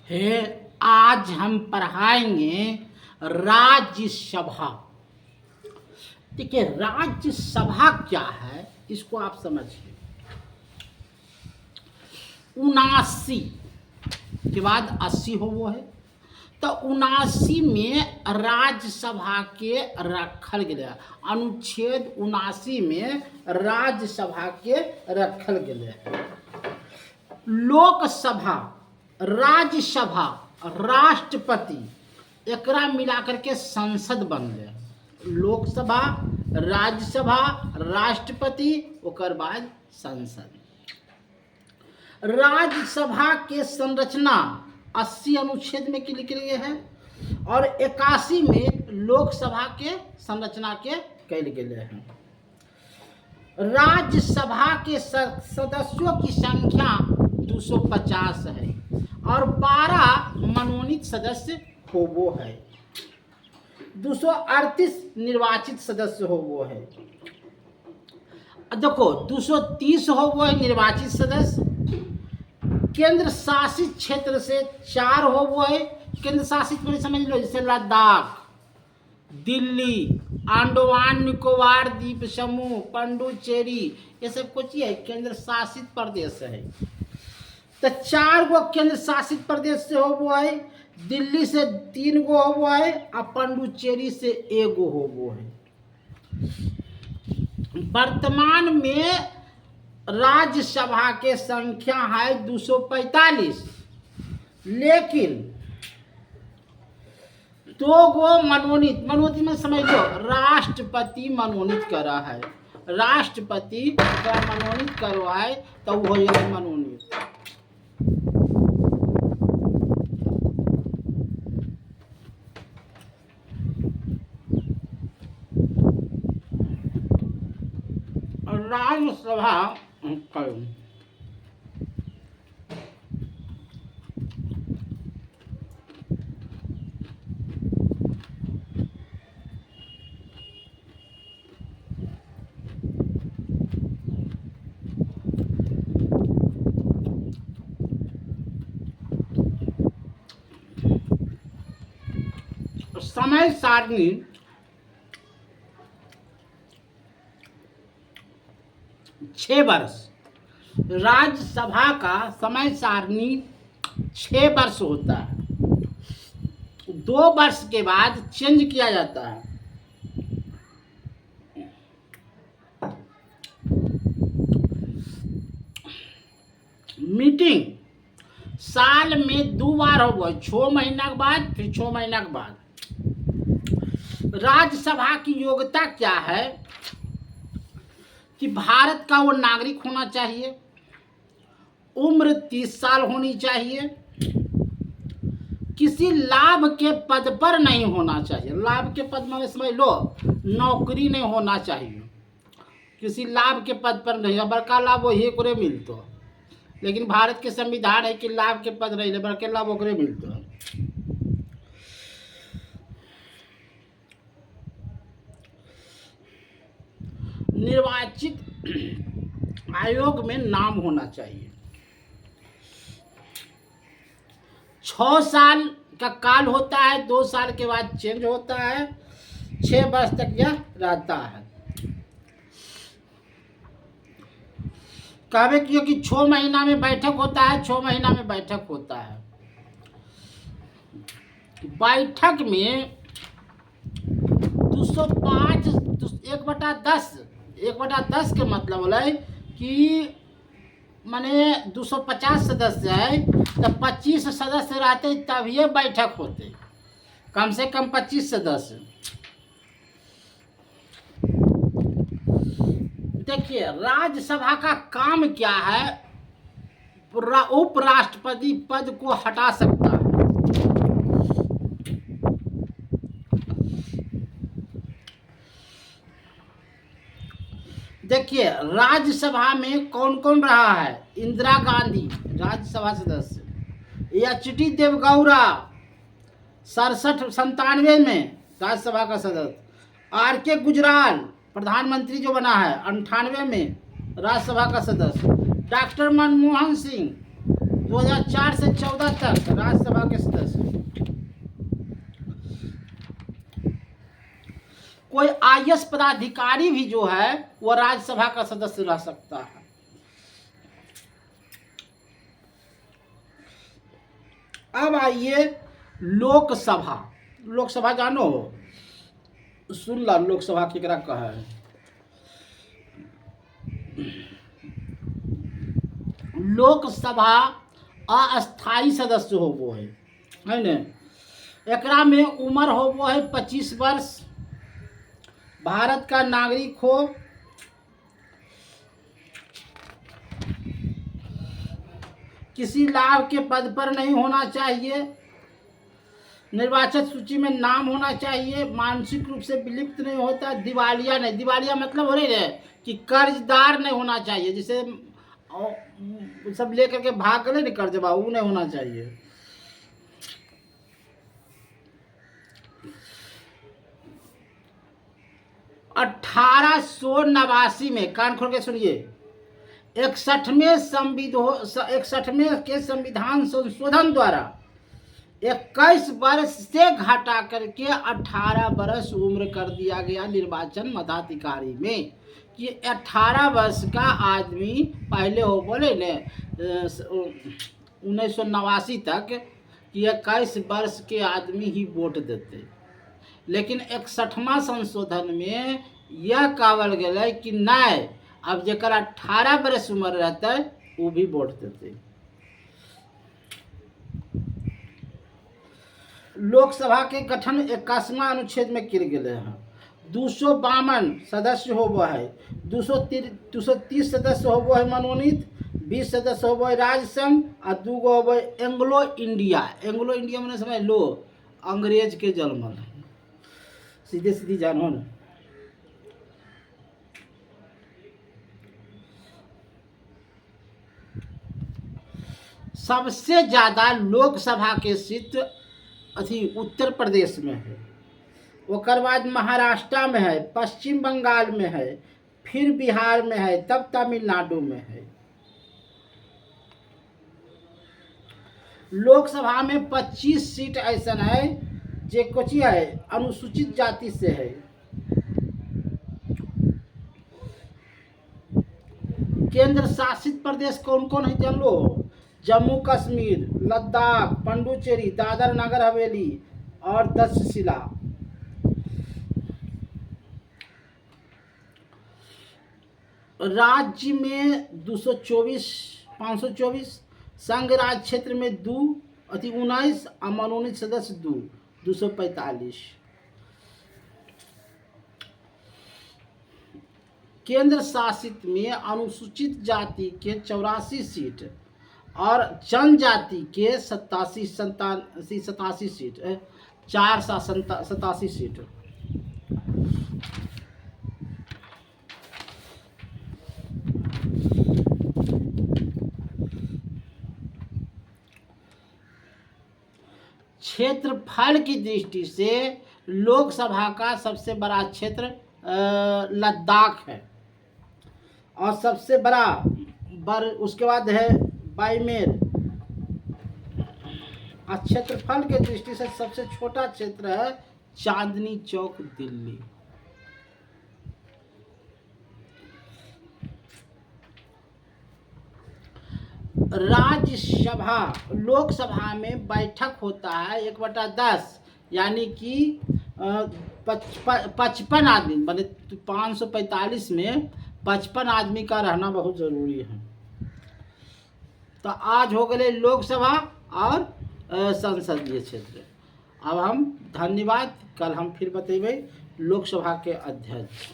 है। आज हम पढ़ाएंगे राज्यसभा। देखिए, राज्यसभा क्या है इसको आप समझिए। 79 के बाद 80 हो वो है, तो 79 में राज्यसभा के रखल गया। अनुच्छेद 79 में राज्यसभा के रखल गया। लोकसभा, राज्यसभा, राष्ट्रपति एकरा मिलाकर के संसद बन गया। लोकसभा, राज्यसभा, राष्ट्रपति, ओकर बाद संसद। राज्यसभा के संरचना 80 अनुच्छेद में लिखल गए है और 81 में लोकसभा के संरचना के कल गए हैं। राज्यसभा के सदस्यों की संख्या 250 है और 12 मनोनीत सदस्य होवो है। 238 निर्वाचित सदस्य होवो है। देखो, 230 होवो है निर्वाचित सदस्य। केंद्र शासित क्षेत्र से 4 होवो है। केंद्र शासित पर समझ लो, जैसे लद्दाख, दिल्ली, अंडमान निकोबार द्वीप समूह, पुडुचेरी, ये सब कुछ है केंद्र शासित प्रदेश है। तो 4 गो केंद्र शासित प्रदेश से होवो है। दिल्ली से 3 गो होवो है और पुडुचेरी से 1 गो होवो है। वर्तमान में राज्यसभा के संख्या है 245, लेकिन 2 गो मनोनीत में समझ लो, राष्ट्रपति मनोनीत करा है। राष्ट्रपति का मनोनीत करो है तो वो है मनोनीत। राज्यसभा करूं समय सारणी 6 वर्ष। राज्यसभा का समय सारणी 6 वर्ष होता है। 2 वर्ष के बाद चेंज किया जाता है। मीटिंग साल में 2 बार होगा, 6 महीना के बाद, फिर 6 महीना के बाद। राज्यसभा की योग्यता क्या है कि भारत का वो नागरिक होना चाहिए, उम्र 30 साल होनी चाहिए, किसी लाभ के पद पर नहीं होना चाहिए। लाभ के पद में समझ लो, नौकरी नहीं होना चाहिए, किसी लाभ के पद पर नहीं। बड़का लाभ वही ओकरे मिलतो, लेकिन भारत के संविधान है कि लाभ के पद रहे बड़के लाभ ओकरे मिलतो। निर्वाचित आयोग में नाम होना चाहिए। 6 साल का काल होता है, 2 साल के बाद चेंज होता है, 6 वर्ष तक यह रहता है। कहवे क्योंकि 6 महीना में बैठक होता है, 6 महीना में बैठक होता है। बैठक में 205 1/10 के मतलब बोला कि माने 250 सदस्य है तो 25 सदस्य रहते तभी बैठक होते, कम से कम 25 सदस्य। देखिए, राज्यसभा का काम क्या है, उपराष्ट्रपति पद को हटा सकता है। देखिए, राज्यसभा में कौन कौन रहा है। इंदिरा गांधी राज्यसभा सदस्य, एच.डी. देवगौड़ा 97 में राज्यसभा का सदस्य, R.K. गुजराल प्रधानमंत्री जो बना है 98 में राज्यसभा का सदस्य, डॉक्टर मनमोहन सिंह 2004 से 14 तक राज्यसभा के सदस्य। कोई आईएएस पदाधिकारी भी जो है वो राज्यसभा का सदस्य रह सकता है। अब आइए लोकसभा। लोकसभा जानो, सुन ला लोकसभा केकरा कहा है। लोकसभा अस्थायी सदस्य होबो है न। एकरा में उम्र होबो है 25 वर्ष, भारत का नागरिक हो, किसी लाभ के पद पर नहीं होना चाहिए, निर्वाचक सूची में नाम होना चाहिए, मानसिक रूप से विलिप्त नहीं होता, दिवालिया नहीं। दिवालिया मतलब हो रही है कि कर्जदार नहीं होना चाहिए, जिसे सब लेकर के भाग गए ना कर्जबा, वो नहीं होना चाहिए। $1889 में, कान खोल के सुनिए, 61वें के संविधान संशोधन द्वारा 21 वर्ष से घटा करके 18 वर्ष उम्र कर दिया गया निर्वाचन मताधिकारी में। कि 18 वर्ष का आदमी पहले हो बोले ने 1989 तक कि 21 वर्ष के आदमी ही वोट देते, लेकिन 61वां संशोधन में यह कहल गया कि नहीं, अब जकर 18 वर्ष उम्र रहता है वो भी वोट देते। लोकसभा के गठन 81वां अनुच्छेद में किया गया है। 252 सदस्य होबो है, 230 सदस्य होबो है मनोनीत, 20 सदस्य होबो है राज्यसंघ और 2 गो होबो है एंग्लो इंडिया। एंग्लो इंडिया मैंने समझ लो अंग्रेज के जन्मल, सीधे सीधी जानो ना। सबसे ज्यादा लोकसभा के सीट अथी उत्तर प्रदेश में है, ओकर बाद महाराष्ट्र में है, पश्चिम बंगाल में है, फिर बिहार में है, तब तमिलनाडु में है। लोकसभा में 25 सीट ऐसा है जे कोची है अनुसूचित जाति से है। केंद्र शासित प्रदेश कौन कौन है जान लो? जम्मू कश्मीर, लद्दाख, पुडुचेरी, दादर नगर हवेली और तक्षशिला। राज्य में 524, संघ राज्य क्षेत्र में 19 और मनोनीत सदस्य 245। केंद्र शासित में अनुसूचित जाति के 84 सीट और जनजाति के 87 सीट, 487 सीट। क्षेत्रफल की दृष्टि से लोकसभा का सबसे बड़ा क्षेत्र लद्दाख है और सबसे बड़ा उसके बाद है बाइमेर। क्षेत्रफल के दृष्टि से सबसे छोटा क्षेत्र है चांदनी चौक दिल्ली। राज्यसभा लोकसभा में बैठक होता है 1/10, यानी कि 55 आदमी, मतलब 545 में 55 आदमी का रहना बहुत जरूरी है। तो आज हो गए लोकसभा और संसदीय क्षेत्र। अब हम धन्यवाद, कल हम फिर बतेबे लोकसभा के अध्यक्ष।